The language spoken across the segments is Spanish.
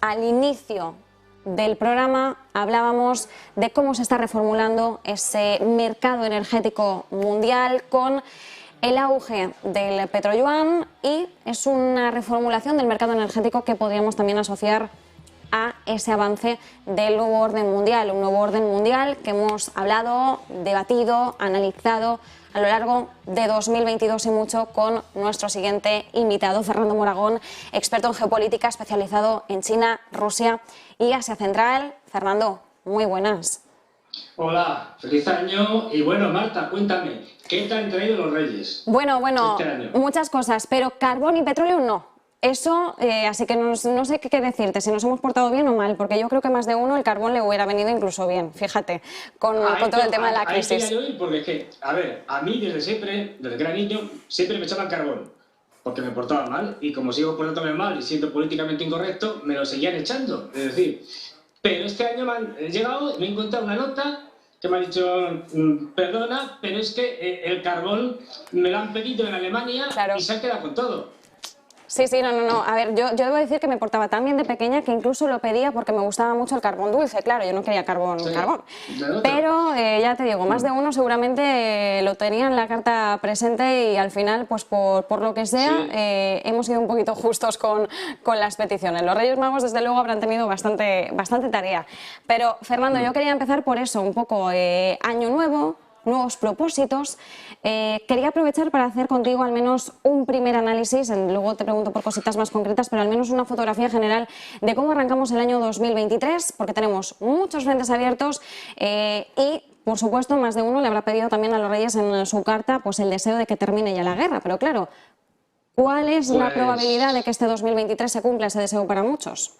Al inicio del programa hablábamos de cómo se está reformulando ese mercado energético mundial con el auge del petroyuan, y es una reformulación del mercado energético que podríamos también asociar a ese avance del nuevo orden mundial, un nuevo orden mundial que hemos hablado, debatido, analizado a lo largo de 2022 y mucho con nuestro siguiente invitado, Fernando Moragón, experto en geopolítica, especializado en China, Rusia y Asia Central. Fernando, muy buenas. Hola, feliz año. Y bueno, Marta, cuéntame, ¿qué te han traído los Reyes? Bueno, este año? muchas cosas, pero carbón y petróleo no. Eso, así que no sé qué decirte, si nos hemos portado bien o mal, porque yo creo que más de uno el carbón le hubiera venido incluso bien, fíjate, con todo el tema de la crisis. Ahí quería yo ir, porque es que, a ver, a mí desde siempre, desde que era niño, siempre me echaban carbón, porque me portaba mal, y como sigo portándome mal y siendo políticamente incorrecto, me lo seguían echando, es decir, pero este año he llegado y me he encontrado una nota que me ha dicho, perdona, pero es que el carbón me lo han pedido en Alemania, claro, y se han quedado con todo. Sí, no. A ver, yo debo decir que me portaba tan bien de pequeña que incluso lo pedía porque me gustaba mucho el carbón dulce, claro, yo no quería carbón. Pero ya te digo, más de uno seguramente lo tenía en la carta presente y al final, pues por lo que sea, hemos sido un poquito justos con las peticiones. Los Reyes Magos, desde luego, habrán tenido bastante tarea. Pero, Fernando, yo quería empezar por eso, un poco año nuevo, nuevos propósitos. Quería aprovechar para hacer contigo al menos un primer análisis, luego te pregunto por cositas más concretas, pero al menos una fotografía general de cómo arrancamos el año 2023, porque tenemos muchos frentes abiertos y, por supuesto, más de uno le habrá pedido también a los Reyes en su carta pues el deseo de que termine ya la guerra. Pero claro, ¿cuál es la probabilidad de que este 2023 se cumpla ese deseo para muchos?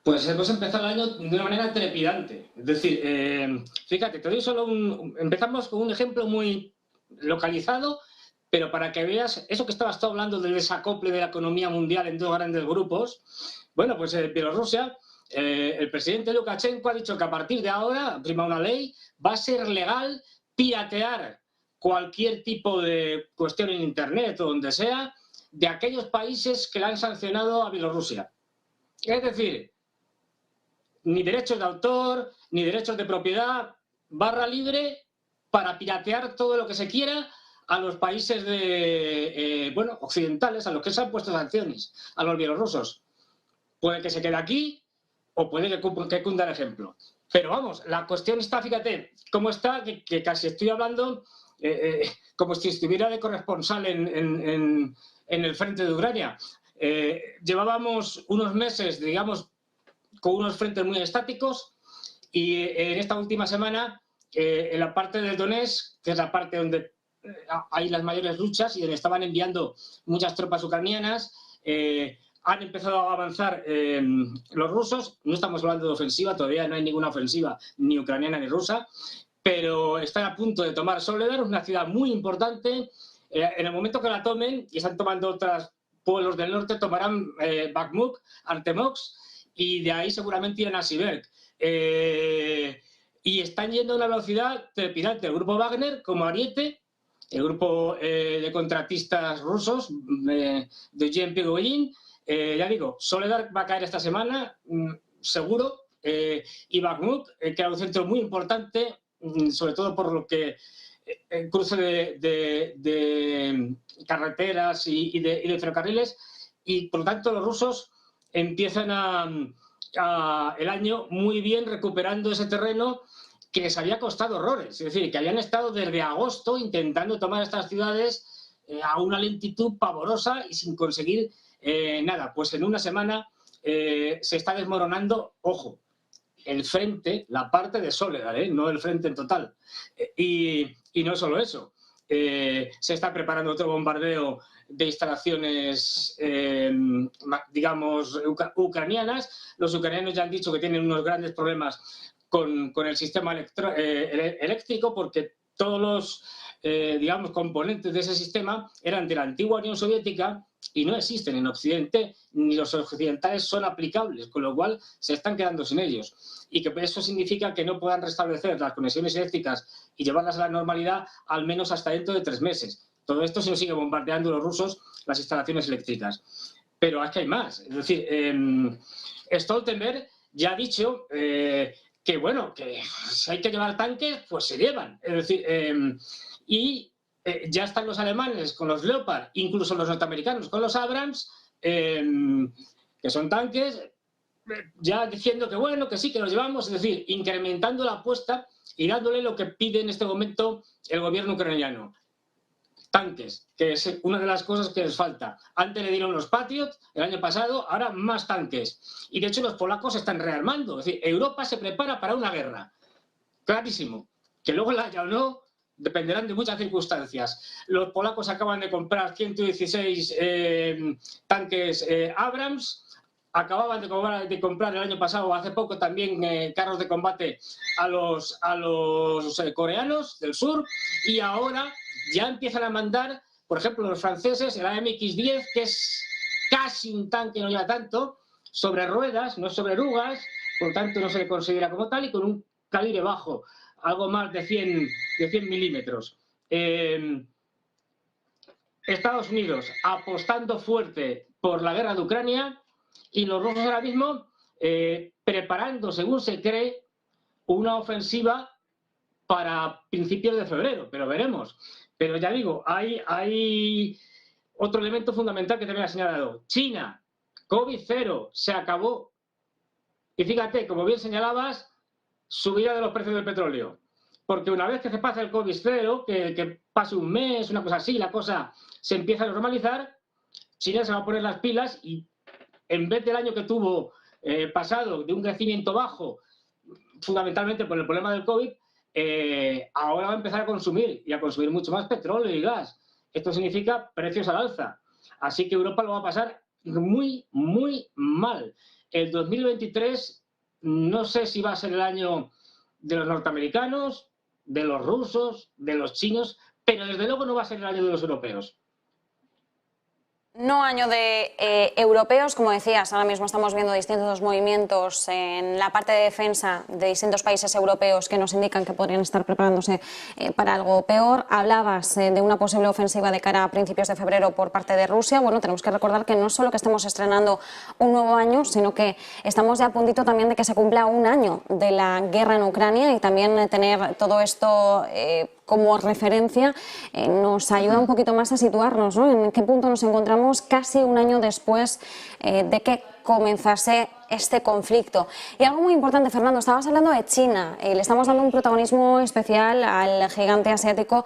Pues hemos empezado el año de una manera trepidante. Es decir, fíjate, te doy solo empezamos con un ejemplo muy localizado, pero para que veas eso que estabas tú hablando del desacople de la economía mundial en dos grandes grupos. Bueno, pues Bielorrusia, el presidente Lukashenko ha dicho que a partir de ahora, prima una ley, va a ser legal piratear cualquier tipo de cuestión en Internet o donde sea de aquellos países que la han sancionado a Bielorrusia. Es decir, ni derechos de autor, ni derechos de propiedad, barra libre para piratear todo lo que se quiera a los países occidentales, a los que se han puesto sanciones, a los bielorrusos. Puede que se quede aquí o puede que cunda el ejemplo. Pero vamos, la cuestión está, fíjate, cómo está, que casi estoy hablando como si estuviera de corresponsal en el frente de Ucrania. Llevábamos unos meses, digamos, con unos frentes muy estáticos, y en esta última semana, en la parte del Donetsk, que es la parte donde hay las mayores luchas y donde estaban enviando muchas tropas ucranianas, han empezado a avanzar los rusos. No estamos hablando de ofensiva, todavía no hay ninguna ofensiva ni ucraniana ni rusa, pero están a punto de tomar Soledar, una ciudad muy importante. En el momento que la tomen, y están tomando otros pueblos del norte, tomarán Bakhmut, Artemovsk, y de ahí seguramente irán a Siversk. Y están yendo a una velocidad trepidante. El grupo Wagner, como Ariete, el grupo de contratistas rusos de Yevgeny Prigozhin, ya digo, Soledar va a caer esta semana, seguro, y Bakhmut, que era un centro muy importante, sobre todo por lo que el cruce de carreteras y de ferrocarriles, y por lo tanto los rusos empiezan el año muy bien recuperando ese terreno que les había costado horrores. Es decir, que habían estado desde agosto intentando tomar estas ciudades a una lentitud pavorosa y sin conseguir nada. Pues en una semana se está desmoronando, ojo, el frente, la parte de Soledar, no el frente en total. Y no solo eso, se está preparando otro bombardeo de instalaciones, digamos, ucranianas. Los ucranianos ya han dicho que tienen unos grandes problemas con el sistema eléctrico, porque todos los, digamos, componentes de ese sistema eran de la antigua Unión Soviética y no existen en Occidente, ni los occidentales son aplicables, con lo cual se están quedando sin ellos. Y que eso significa que no puedan restablecer las conexiones eléctricas y llevarlas a la normalidad al menos hasta dentro de 3 meses. Todo esto si no sigue bombardeando los rusos las instalaciones eléctricas. pero es que hay más. Es decir, Stoltenberg ya ha dicho que, bueno, que si hay que llevar tanques, pues se llevan. Es decir, ya están los alemanes con los Leopard, incluso los norteamericanos con los Abrams, que son tanques, ya diciendo que bueno, que sí, que los llevamos, es decir, incrementando la apuesta y dándole lo que pide en este momento el gobierno ucraniano. Tanques, que es una de las cosas que les falta. Antes le dieron los Patriot el año pasado, ahora más tanques. Y de hecho los polacos se están rearmando. Es decir, Europa se prepara para una guerra. Clarísimo. Que luego la haya o no, dependerán de muchas circunstancias. Los polacos acaban de comprar 116 tanques Abrams. Acababan de comprar el año pasado, hace poco, también carros de combate a los coreanos del sur, y ahora ya empiezan a mandar, por ejemplo, los franceses, el AMX-10, que es casi un tanque, no lleva tanto, sobre ruedas, no sobre orugas, por lo tanto no se le considera como tal, y con un calibre bajo, algo más de 100 milímetros. Estados Unidos apostando fuerte por la guerra de Ucrania, y los rusos ahora mismo preparando, según se cree, una ofensiva para principios de febrero, pero veremos. Pero ya digo, hay otro elemento fundamental que también ha señalado. China, COVID cero, se acabó. Y fíjate, como bien señalabas, subida de los precios del petróleo. Porque una vez que se pasa el COVID cero, que pase un mes, una cosa así, la cosa se empieza a normalizar, China se va a poner las pilas y en vez del año que tuvo pasado de un crecimiento bajo, fundamentalmente por el problema del COVID, ahora va a empezar a consumir y a consumir mucho más petróleo y gas. Esto significa precios al alza. Así que Europa lo va a pasar muy, muy mal. El 2023 no sé si va a ser el año de los norteamericanos, de los rusos, de los chinos, pero desde luego no va a ser el año de los europeos. No año de europeos, como decías, ahora mismo estamos viendo distintos movimientos en la parte de defensa de distintos países europeos que nos indican que podrían estar preparándose para algo peor. Hablabas de una posible ofensiva de cara a principios de febrero por parte de Rusia. Bueno, tenemos que recordar que no solo que estemos estrenando un nuevo año, sino que estamos ya a puntito también de que se cumpla un año de la guerra en Ucrania, y también tener todo esto como referencia nos ayuda un poquito más a situarnos, ¿no? En qué punto nos encontramos casi un año después de que comenzase este conflicto. Y algo muy importante, Fernando, estabas hablando de China, le estamos dando un protagonismo especial al gigante asiático,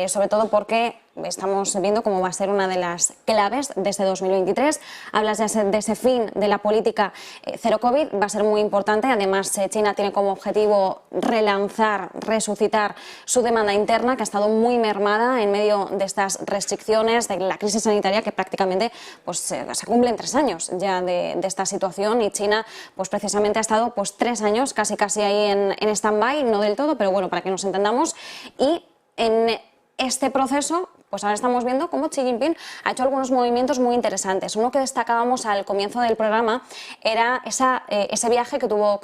sobre todo porque estamos viendo cómo va a ser una de las claves de este 2023. Hablas de ese fin de la política cero COVID, va a ser muy importante. Además, China tiene como objetivo relanzar, resucitar su demanda interna, que ha estado muy mermada en medio de estas restricciones, de la crisis sanitaria, que prácticamente pues, se cumplen 3 años ya de esta situación, y China pues precisamente ha estado pues 3 años casi ahí en stand-by, no del todo, pero bueno, para que nos entendamos. Y en este proceso, pues ahora estamos viendo cómo Xi Jinping ha hecho algunos movimientos muy interesantes. Uno que destacábamos al comienzo del programa era ese viaje que tuvo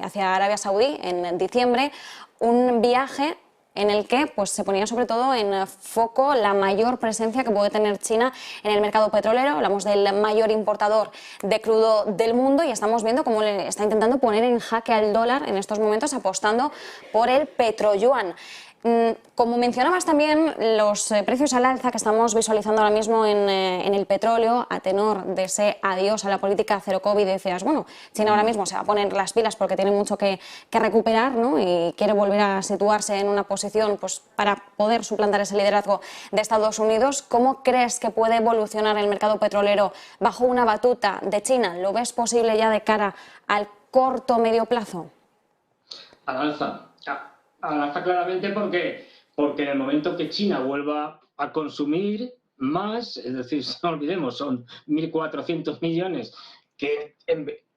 hacia Arabia Saudí en diciembre, un viaje en el que pues, se ponía sobre todo en foco la mayor presencia que puede tener China en el mercado petrolero. Hablamos del mayor importador de crudo del mundo, y estamos viendo cómo le está intentando poner en jaque al dólar en estos momentos, apostando por el petroyuan. Como mencionabas también, los precios al alza que estamos visualizando ahora mismo en el petróleo, a tenor de ese adiós a la política cero COVID, decías, bueno, China ahora mismo se va a poner las pilas porque tiene mucho que recuperar, ¿no? Y quiere volver a situarse en una posición pues, para poder suplantar ese liderazgo de Estados Unidos. ¿Cómo crees que puede evolucionar el mercado petrolero bajo una batuta de China? ¿Lo ves posible ya de cara al corto o medio plazo? Al alza. Al alza claramente porque en el momento que China vuelva a consumir más, es decir, no olvidemos, son 1.400 millones que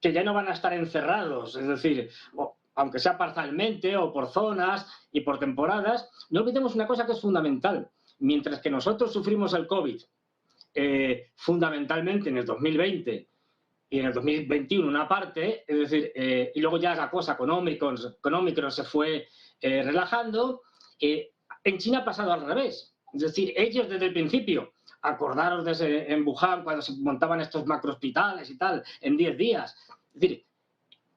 ya no van a estar encerrados, es decir, aunque sea parcialmente o por zonas y por temporadas. No olvidemos una cosa que es fundamental. Mientras que nosotros sufrimos el COVID fundamentalmente en el 2020 y en el 2021 una parte, es decir, y luego ya la cosa con Omicron se fue relajando, en China ha pasado al revés. Es decir, ellos desde el principio acordaros en Wuhan cuando se montaban estos macrohospitales y tal, en 10 días. Es decir,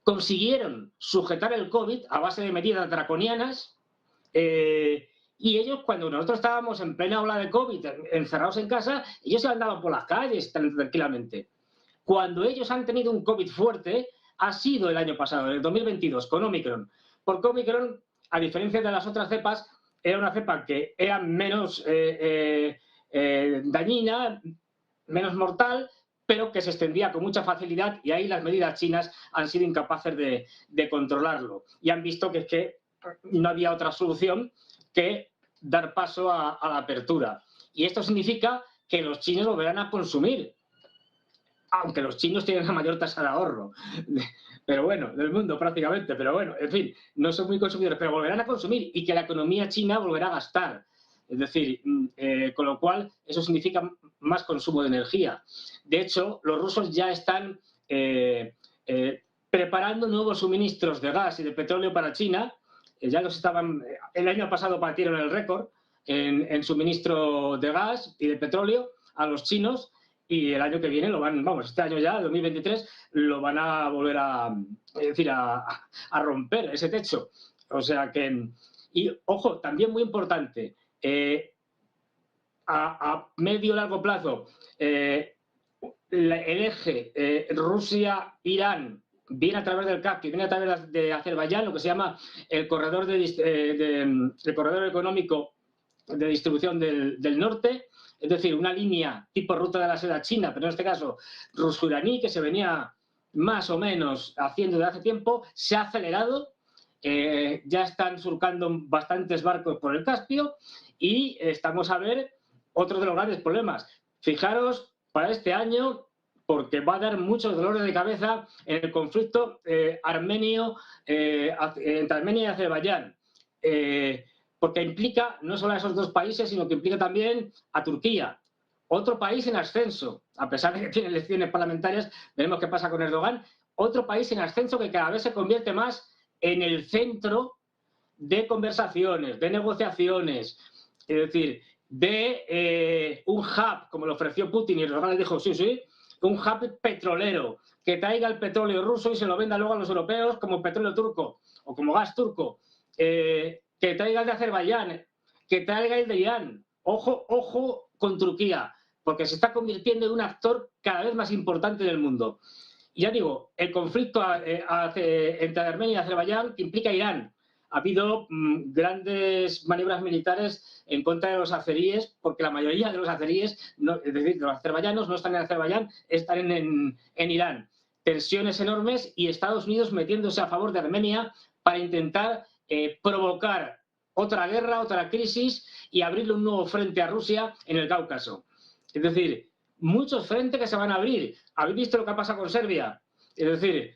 consiguieron sujetar el COVID a base de medidas draconianas y ellos, cuando nosotros estábamos en plena ola de COVID, encerrados en casa, ellos se andaban por las calles tranquilamente. Cuando ellos han tenido un COVID fuerte, ha sido el año pasado, en el 2022, con Omicron. Porque Omicron, a diferencia de las otras cepas, era una cepa que era menos dañina, menos mortal, pero que se extendía con mucha facilidad y ahí las medidas chinas han sido incapaces de controlarlo. Y han visto que es que no había otra solución que dar paso a la apertura. Y esto significa que los chinos volverán a consumir, aunque los chinos tienen la mayor tasa de ahorro, pero bueno, del mundo prácticamente, pero bueno, en fin, no son muy consumidores, pero volverán a consumir y que la economía china volverá a gastar. Es decir, con lo cual eso significa más consumo de energía. De hecho, los rusos ya están preparando nuevos suministros de gas y de petróleo para China. Ya los estaban, el año pasado batieron el récord en suministro de gas y de petróleo a los chinos y el año que viene lo van, vamos, este año ya, 2023, lo van a volver a romper ese techo. O sea que, y ojo, también muy importante, a medio largo plazo, el eje Rusia-Irán viene a través del Caspio, viene a través de Azerbaiyán, lo que se llama el corredor, el corredor económico de distribución del norte, es decir, una línea tipo ruta de la seda china, pero en este caso ruso-iraní, que se venía más o menos haciendo de hace tiempo, se ha acelerado, ya están surcando bastantes barcos por el Caspio y estamos a ver otro de los grandes problemas. Fijaros, para este año, porque va a dar muchos dolores de cabeza en el conflicto armenio, entre Armenia y Azerbaiyán, porque implica no solo a esos dos países, sino que implica también a Turquía, otro país en ascenso, a pesar de que tiene elecciones parlamentarias, veremos qué pasa con Erdogan, otro país en ascenso que cada vez se convierte más en el centro de conversaciones, de negociaciones, es decir, de un hub, como lo ofreció Putin, y Erdogan le dijo, sí, sí, un hub petrolero, que traiga el petróleo ruso y se lo venda luego a los europeos como petróleo turco o como gas turco, que traiga el de Azerbaiyán, que traiga el de Irán. Ojo, ojo con Turquía, porque se está convirtiendo en un actor cada vez más importante del mundo. Y ya digo, el conflicto entre Armenia y Azerbaiyán que implica Irán. Ha habido grandes maniobras militares en contra de los azeríes, porque la mayoría de los azeríes, es decir, los azerbaiyanos no están en Azerbaiyán, están en Irán. Tensiones enormes y Estados Unidos metiéndose a favor de Armenia para intentar provocar otra guerra, otra crisis y abrirle un nuevo frente a Rusia en el Cáucaso. Es decir, muchos frentes que se van a abrir. ¿Habéis visto lo que ha pasado con Serbia? Es decir,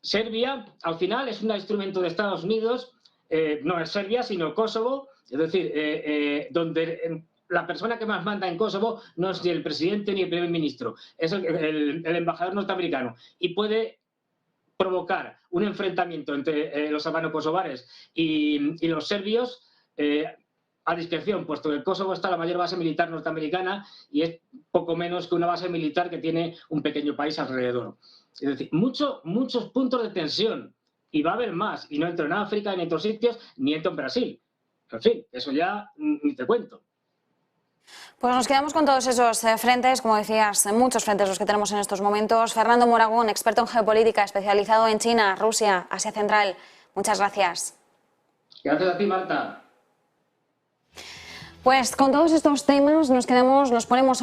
Serbia, al final, es un instrumento de Estados Unidos, no es Serbia, sino Kosovo, es decir, donde la persona que más manda en Kosovo no es ni el presidente ni el primer ministro, es el embajador norteamericano, y puede provocar un enfrentamiento entre los albano-kosovares y los serbios a discreción, puesto que en Kosovo está la mayor base militar norteamericana y es poco menos que una base militar que tiene un pequeño país alrededor. Es decir, muchos puntos de tensión, y va a haber más, y no entro en África, ni en otros sitios, ni entro en Brasil. En fin, eso ya ni te cuento. Pues nos quedamos con todos esos frentes, como decías, muchos frentes los que tenemos en estos momentos. Fernando Moragón, experto en geopolítica, especializado en China, Rusia, Asia Central. Muchas gracias. Gracias a ti, Marta. Pues con todos estos temas nos ponemos